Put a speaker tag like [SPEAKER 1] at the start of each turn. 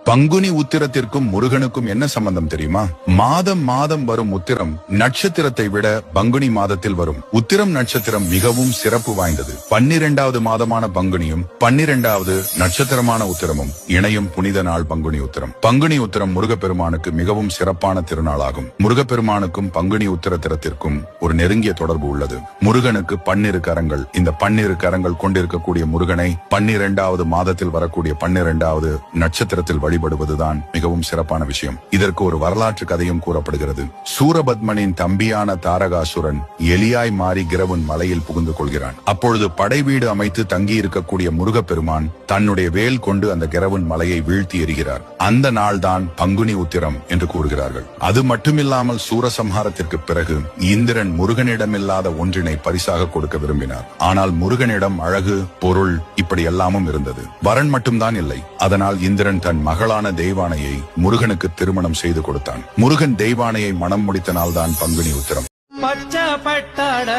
[SPEAKER 1] பங்குனி உத்திரத்திற்கும் முருகனுக்கும் என்ன சம்பந்தம் தெரியுமா? மாதம் மாதம் வரும் உத்திரம் நட்சத்திரத்தை விட பங்குனி மாதத்தில் வரும் உத்திரம் நட்சத்திரம் மிகவும் சிறப்பு வாய்ந்தது. 12வது மாதமான பங்குனியும் 12வது நட்சத்திரமான உத்திரமும் இணையும் புனித நாள் பங்குனி உத்திரம். பங்குனி உத்திரம் முருகப்பெருமானுக்கு மிகவும் சிறப்பான திருநாளாகும். முருகப்பெருமானுக்கும் பங்குனி உத்திரத்திற்கும் ஒரு நெருங்கிய தொடர்பு உள்ளது. முருகனுக்கு 12 கரங்கள். இந்த 12 கரங்கள் கொண்டிருக்கக்கூடிய முருகனை 12வது மாதத்தில் வரக்கூடிய 12வது நட்சத்திரத்தில் வழிபடுவதுதான் மிகவும் சிறப்பான விஷயம். இதற்கு ஒரு வரலாற்று கதையும் கூறப்படுகிறது. சூரபத்மனின் தம்பியான தாரகாசுரன் எலியாய் மாறி கிரவுன் மலையில் புகுந்து கொள்கிறான். அப்பொழுது படை வீடு அமைத்து தங்கி இருக்கக்கூடிய முருகப்பெருமான் தன்னுடைய வேல் கொண்டு அந்த கிரவுன் மலையை வீழ்த்தி எறிகிறார். அந்த நாள் தான் பங்குனி உத்திரம் என்று கூறுகிறார்கள். அது மட்டுமில்லாமல் சூரசம்ஹாரத்திற்கு பிறகு இந்திரன் முருகனிடமில்லாத ஒன்றினை பரிசாக கொடுக்க விரும்பினார். ஆனால் முருகனிடம் அழகு, பொருள் இப்படி எல்லாமும் இருந்தது. வரன் மட்டும்தான் இல்லை. அதனால் இந்திரன் தன் மகளான தெய்வானையை முருகனுக்கு திருமணம் செய்து கொடுத்தான். முருகன் தெய்வானையை மணம் முடித்த நாள் தான் பங்குனி உத்திரம்.
[SPEAKER 2] பச்சை பட்டாட